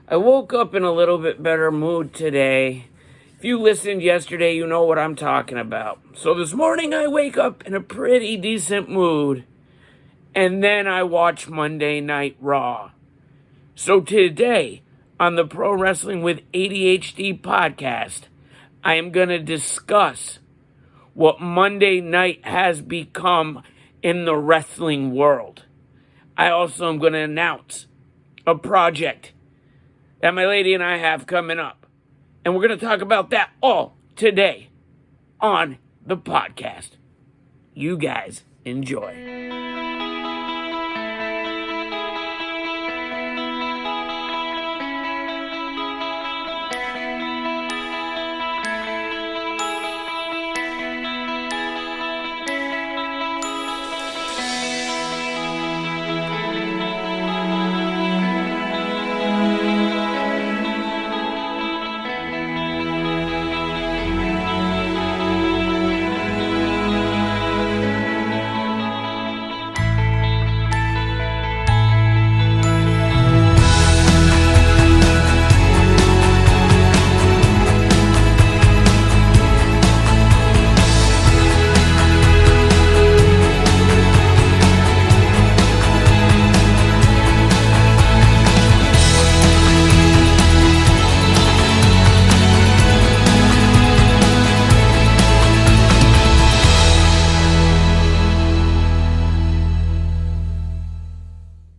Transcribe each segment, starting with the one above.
I woke up in a little bit better mood today. If you listened yesterday, you know what I'm talking about. So this morning I wake up in a pretty decent mood, and then I watch Monday Night Raw. So today, on the Pro Wrestling with ADHD podcast, I am going to discuss what Monday night has become in the wrestling world. I also am going to announce a project that my lady and I have coming up. And we're going to talk about that all today on the podcast. You guys enjoy.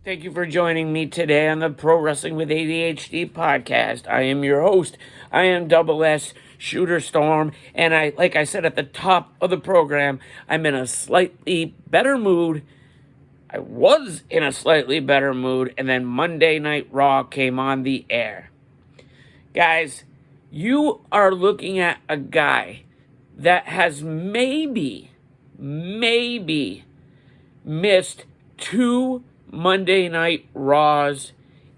Thank you for joining me today on the Pro Wrestling with ADHD podcast. I am your host. I am Double S Shooter Storm, and like I said at the top of the program, I'm in a slightly better mood. I was in a slightly better mood, and then Monday Night Raw came on the air. Guys, you are looking at a guy that has maybe missed two Monday Night Raws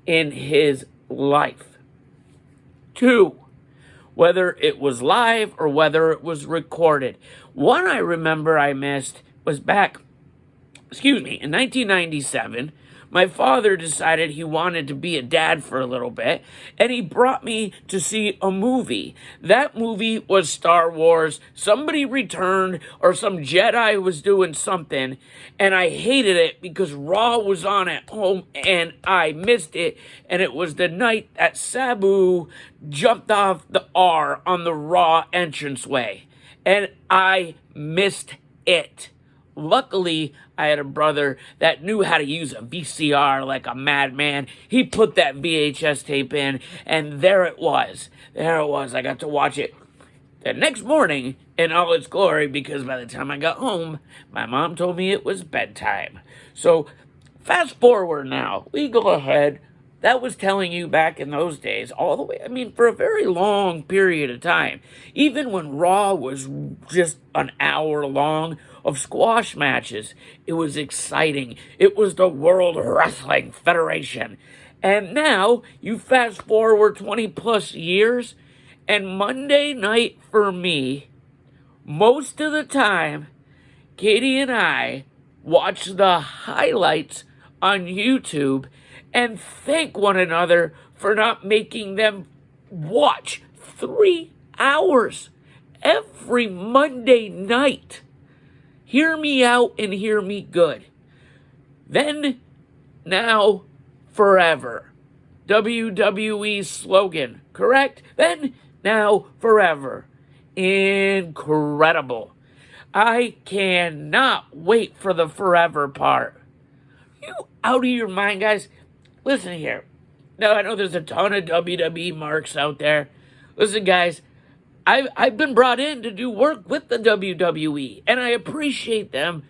in his life. Two. Whether it was live or whether it was recorded. One I remember I missed was back, in 1997. My father decided he wanted to be a dad for a little bit, and he brought me to see a movie. That movie was Star Wars. Somebody returned, or some Jedi was doing something, and I hated it because Raw was on at home, and I missed it, and it was the night that Sabu jumped off the R on the Raw entranceway, and I missed it. Luckily, I had a brother that knew how to use a VCR like a madman. He put that VHS tape in, and there it was. I got to watch it the next morning in all its glory, because by the time I got home, my mom told me it was bedtime. So, fast forward now. We go ahead. That was telling you back in those days, all the way, for a very long period of time. Even when Raw was just an hour long of squash matches, it was exciting. It was the World Wrestling Federation. And now, you fast forward 20 plus years, and Monday night for me, most of the time, Katie and I watch the highlights on YouTube and thank one another for not making them watch 3 hours every Monday night. Hear me out and hear me good. Then, now, forever. WWE slogan, correct? Then, now, forever. Incredible. I cannot wait for the forever part. You out of your mind, guys? Listen here. Now, I know there's a ton of WWE marks out there. Listen, guys, I've been brought in to do work with the WWE, and I appreciate them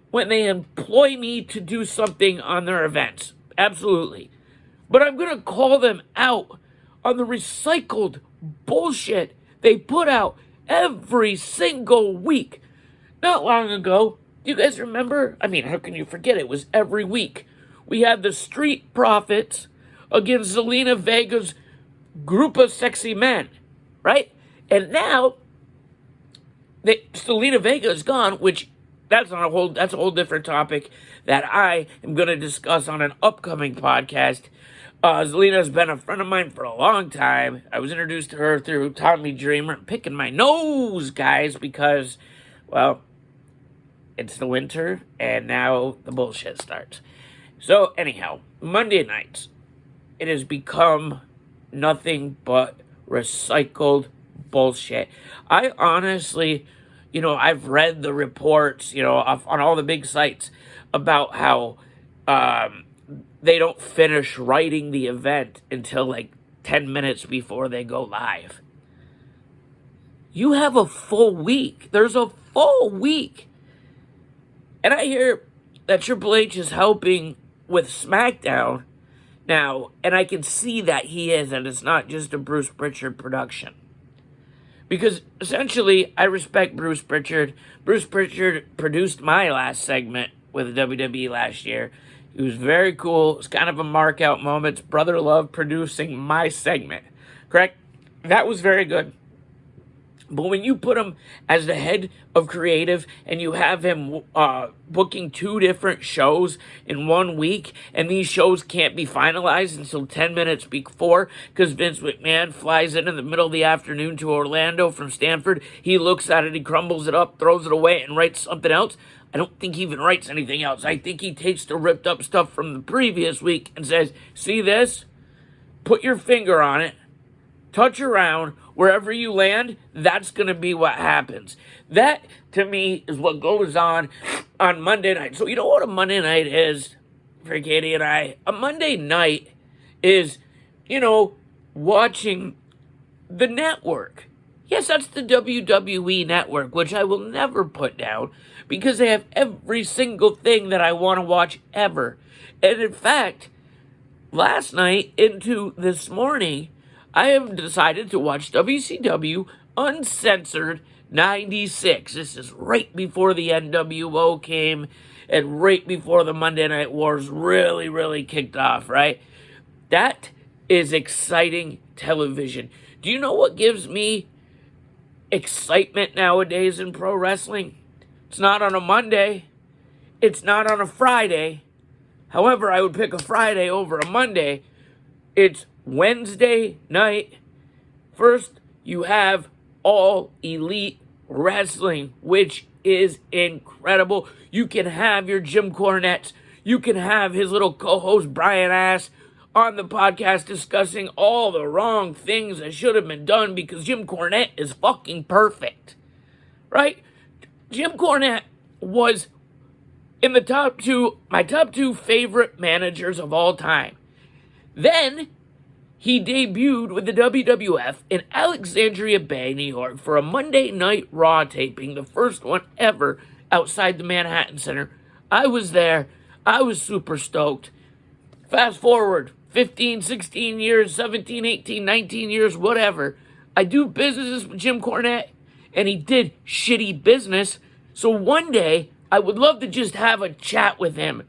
when they employ me to do something on their events. Absolutely. But I'm going to call them out on the recycled bullshit they put out every single week. Not long ago, do you guys remember? How can you forget? It was every week. We had the Street Profits against Zelina Vega's group of sexy men, right? And now, Zelina Vega is gone, which that's a whole different topic that I am going to discuss on an upcoming podcast. Zelina's been a friend of mine for a long time. I was introduced to her through Tommy Dreamer. I'm picking my nose, guys, because, well, it's the winter, and now the bullshit starts. So, anyhow, Monday nights, it has become nothing but recycled bullshit. I honestly, I've read the reports, on all the big sites about how they don't finish writing the event until like 10 minutes before they go live. You have a full week. There's a full week. And I hear that Triple H is helping with SmackDown now, and I can see that he is, and it's not just a Bruce Pritchard production. Because essentially, I respect Bruce Pritchard. Bruce Pritchard produced my last segment with WWE last year. It was very cool. It's kind of a mark out moment. It's Brother Love producing my segment. Correct? That was very good. But when you put him as the head of creative and you have him booking 2 different shows in 1 week, and these shows can't be finalized until 10 minutes before because Vince McMahon flies in the middle of the afternoon to Orlando from Stanford, he looks at it, he crumbles it up, throws it away, and writes something else. I don't think he even writes anything else. I think he takes the ripped up stuff from the previous week and says, see this? Put your finger on it. Touch around. Wherever you land, that's going to be what happens. That, to me, is what goes on Monday night. So you know what a Monday night is for Katie and I? A Monday night is, watching the network. Yes, that's the WWE network, which I will never put down because they have every single thing that I want to watch ever. And in fact, last night into this morning, I have decided to watch WCW Uncensored 96. This is right before the NWO came and right before the Monday Night Wars really, really kicked off, right? That is exciting television. Do you know what gives me excitement nowadays in pro wrestling? It's not on a Monday. It's not on a Friday. However, I would pick a Friday over a Monday. It's Wednesday night. First, you have All Elite Wrestling, which is incredible. You can have your Jim Cornette. You can have his little co-host Brian Ass on the podcast discussing all the wrong things that should have been done because Jim Cornette is fucking perfect. Right? Jim Cornette was in the my top 2 favorite managers of all time. Then he debuted with the WWF in Alexandria Bay, New York, for a Monday Night Raw taping, the first one ever outside the Manhattan Center. I was there. I was super stoked. Fast forward 15, 16 years, 17, 18, 19 years, whatever. I do businesses with Jim Cornette, and he did shitty business. So one day, I would love to just have a chat with him.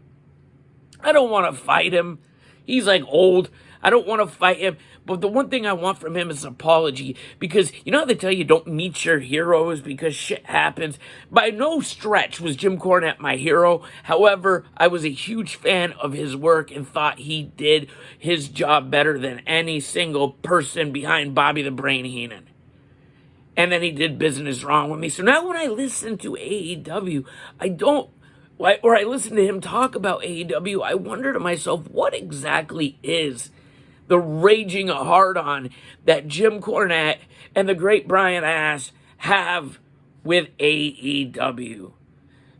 I don't want to fight him. He's like old. I don't want to fight him. But the one thing I want from him is an apology. Because you know how they tell you don't meet your heroes because shit happens? By no stretch was Jim Cornette my hero. However, I was a huge fan of his work and thought he did his job better than any single person behind Bobby the Brain Heenan. And then he did business wrong with me. So now when I listen to AEW, I listen to him talk about AEW, I wonder to myself, what exactly is the raging hard-on that Jim Cornette and the great Brian Ass have with AEW?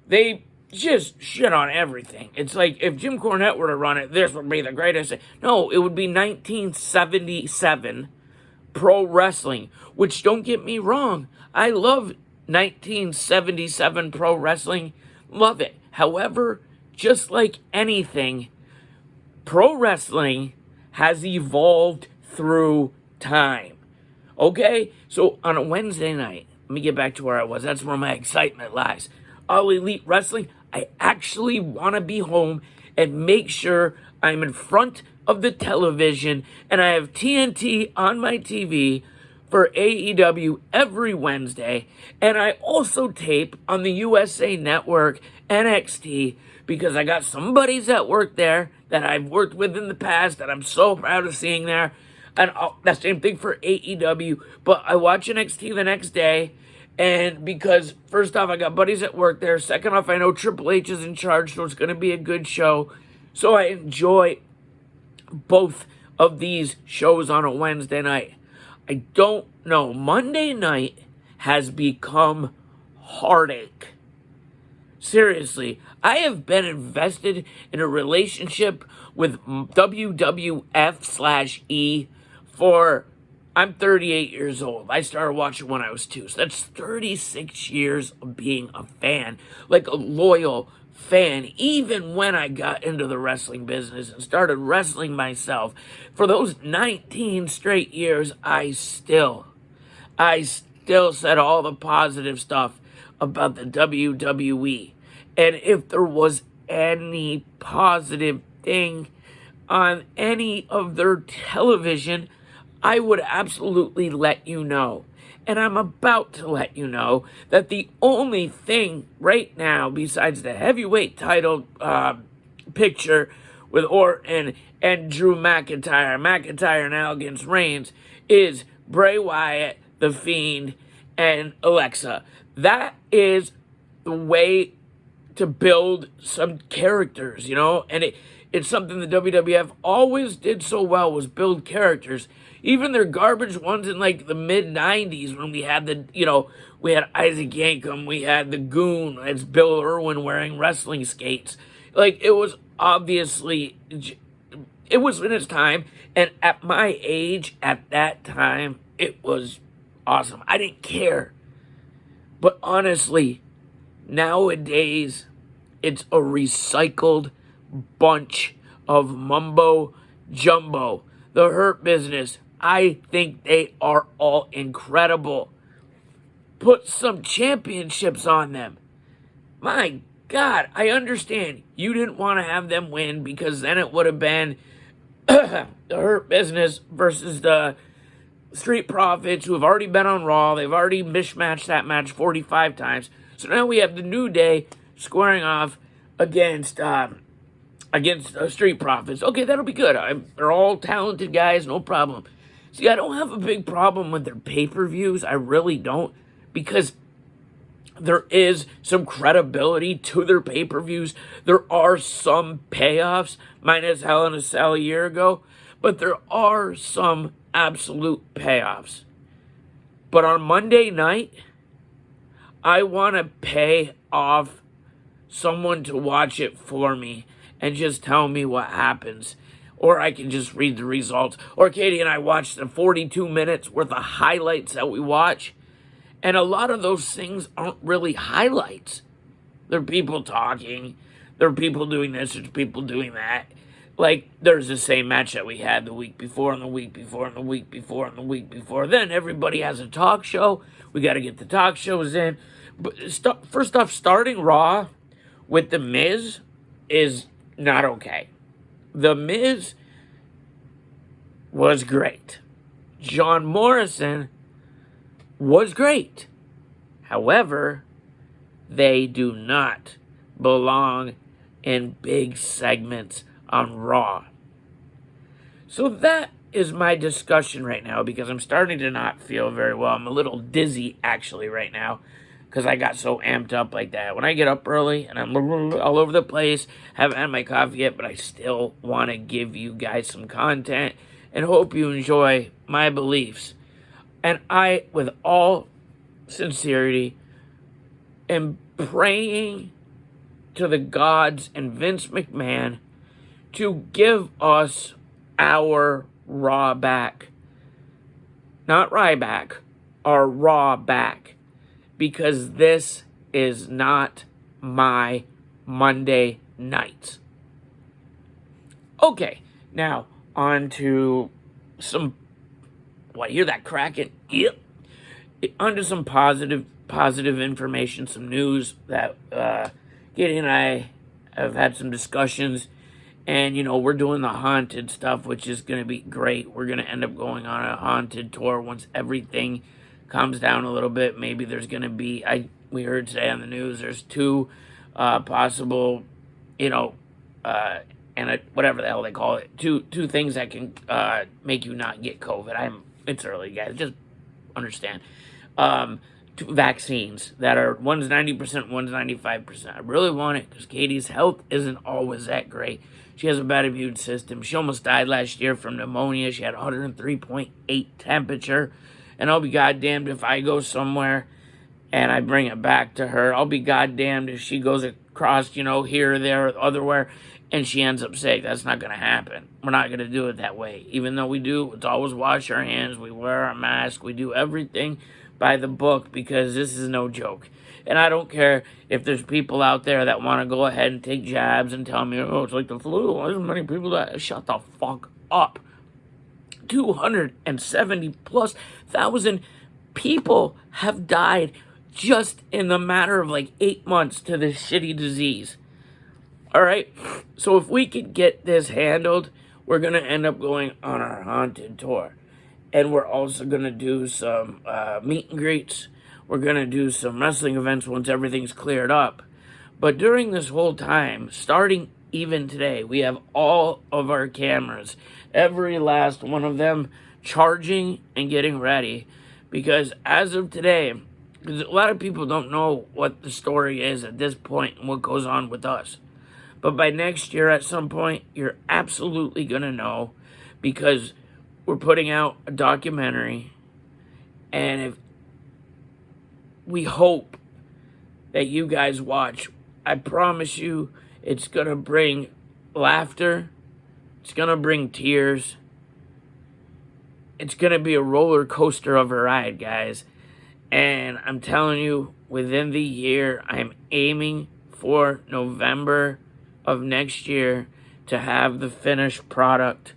They just shit on everything. It's like if Jim Cornette were to run it, this would be the greatest. No, it would be 1977 pro wrestling, which, don't get me wrong, I love 1977 pro wrestling. Love it. However, just like anything, pro wrestling has evolved through time. Okay? So on a Wednesday night, let me get back to where I was. That's where my excitement lies. All Elite Wrestling, I actually want to be home and make sure I'm in front of the television and I have TNT on my TV for AEW every Wednesday. And I also tape on the USA Network NXT because I got some buddies that work there that I've worked with in the past that I'm so proud of seeing there. And that same thing for AEW. But I watch NXT the next day, and because first off, I got buddies that work there. Second off, I know Triple H is in charge, so it's going to be a good show. So I enjoy both of these shows on a Wednesday night. I don't know. Monday night has become heartache. Seriously, I have been invested in a relationship with WWF/E for, I'm 38 years old. I started watching when I was 2. So that's 36 years of being a fan, like a loyal fan, even when I got into the wrestling business and started wrestling myself. For those 19 straight years, I still said all the positive stuff about the WWE. And if there was any positive thing on any of their television, I would absolutely let you know. And I'm about to let you know that the only thing right now, besides the heavyweight title picture with Orton and Drew McIntyre now against Reigns, is Bray Wyatt, The Fiend, and Alexa. That is the way to build some characters, and it's something the WWF always did so well, was build characters. Even their garbage ones in like the mid-90s when we had we had Isaac Yankem, we had the Goon, it's Bill Irwin wearing wrestling skates. Like, it was obviously, it was in its time, and at my age, at that time, it was awesome. I didn't care. But honestly, nowadays, it's a recycled bunch of mumbo jumbo. The Hurt Business, I think they are all incredible. Put some championships on them. My God, I understand you didn't want to have them win because then it would have been the Hurt Business versus the Street Profits, who have already been on Raw. They've already mismatched that match 45 times. So now we have the New Day squaring off against Street Profits. Okay, that'll be good. They're all talented guys, no problem. See, I don't have a big problem with their pay-per-views. I really don't, because there is some credibility to their pay-per-views. There are some payoffs, minus Hell in a Cell a year ago, but there are some absolute payoffs. But on Monday night, I want to pay off someone to watch it for me and just tell me what happens. Or I can just read the results. Or Katie and I watch the 42 minutes worth of highlights that we watch. And a lot of those things aren't really highlights. They're people talking. There are people doing this. There's people doing that. Like, there's the same match that we had the week before and the week before and the week before and the week before. Then everybody has a talk show. We got to get the talk shows in. But first off, starting Raw with The Miz is not okay. The Miz was great. John Morrison was great. However, they do not belong in big segments on Raw. So that is my discussion right now, because I'm starting to not feel very well. I'm a little dizzy, actually, right now, because I got so amped up like that. When I get up early and I'm all over the place, haven't had my coffee yet, but I still want to give you guys some content and hope you enjoy my beliefs. And I, with all sincerity, am praying to the gods and Vince McMahon to give us our Raw back. Not Ryback, our Raw back. Because this is not my Monday night. Okay, now on to some, what, hear that cracking? Yep. On to some positive information, some news that Katie and I have had some discussions. And, we're doing the haunted stuff, which is going to be great. We're going to end up going on a haunted tour once everything calms down a little bit. Maybe there's going to be, we heard today on the news, there's 2 possible you know, whatever the hell they call it, two things that can make you not get COVID. It's early, guys. Just understand. Two vaccines that are one's 90%, one's 95%. I really want it because Katie's health isn't always that great. She has a bad immune system. She almost died last year from pneumonia. She had 103.8 temperature. And I'll be goddamned if I go somewhere and I bring it back to her. I'll be goddamned if she goes across, here or there or otherwhere, and she ends up sick. That's not going to happen. We're not going to do it that way. Even though we do, it's always wash our hands. We wear our mask. We do everything by the book because this is no joke. And I don't care if there's people out there that want to go ahead and take jabs and tell me, oh, it's like the flu. Why so many people that... Shut the fuck up. 270 plus thousand people have died just in the matter of like 8 months to this shitty disease. All right, so if we could get this handled, we're going to end up going on our haunted tour. And we're also going to do some meet and greets. We're going to do some wrestling events once everything's cleared up. But during this whole time, starting even today, we have all of our cameras, every last one of them, charging and getting ready. Because as of today, because a lot of people don't know what the story is at this point and what goes on with us. But by next year at some point, you're absolutely going to know, because we're putting out a documentary, and if we hope that you guys watch, I promise you it's going to bring laughter, it's going to bring tears, it's going to be a roller coaster of a ride, guys. And I'm telling you, within the year, I'm aiming for November of next year to have the finished product.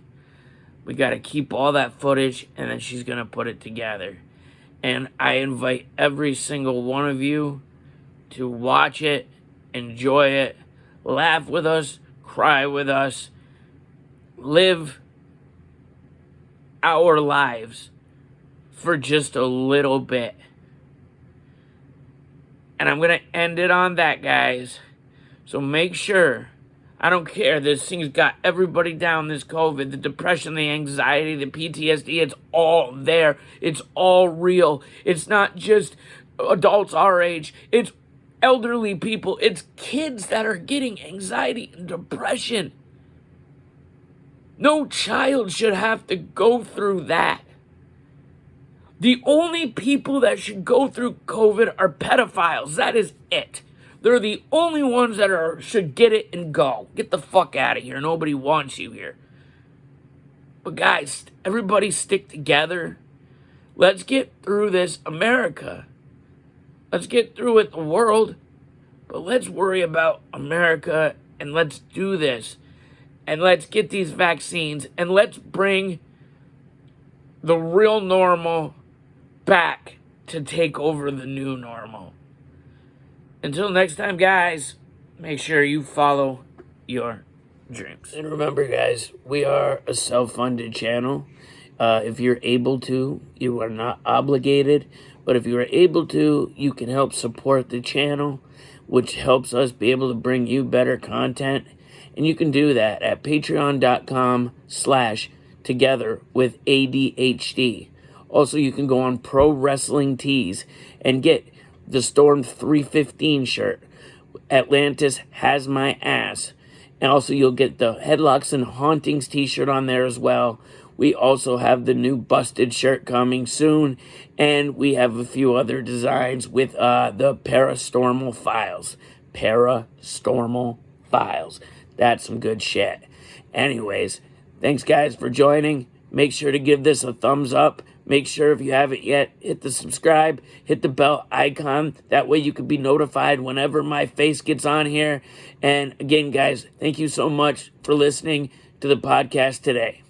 We got to keep all that footage, and then she's going to put it together. And I invite every single one of you to watch it, enjoy it, laugh with us, cry with us, live our lives for just a little bit. And I'm going to end it on that, guys. So make sure, I don't care, this thing's got everybody down, this COVID, the depression, the anxiety, the PTSD, it's all there. It's all real. It's not just adults our age. It's elderly people. It's kids that are getting anxiety and depression. No child should have to go through that. The only people that should go through COVID are pedophiles. That is it. They're the only ones that should get it and go. Get the fuck out of here. Nobody wants you here. But guys, everybody stick together. Let's get through this, America. Let's get through it, the world. But let's worry about America, and let's do this. And let's get these vaccines, and let's bring the real normal back to take over the new normal. Until next time, guys, make sure you follow your dreams. And remember, guys, we are a self-funded channel. If you're able to, you are not obligated. But if you are able to, you can help support the channel, which helps us be able to bring you better content. And you can do that at patreon.com/togetherwithadhd. Also, you can go on Pro Wrestling Tees and get the Storm 315 shirt. Atlantis has my ass. And also, you'll get the Headlocks and Hauntings t-shirt on there as well. We also have the new Busted shirt coming soon. And we have a few other designs with the Parastormal Files. Parastormal Files. That's some good shit. Anyways, thanks, guys, for joining. Make sure to give this a thumbs up. Make sure, if you haven't yet, hit the subscribe, hit the bell icon. That way you can be notified whenever my face gets on here. And again, guys, thank you so much for listening to the podcast today.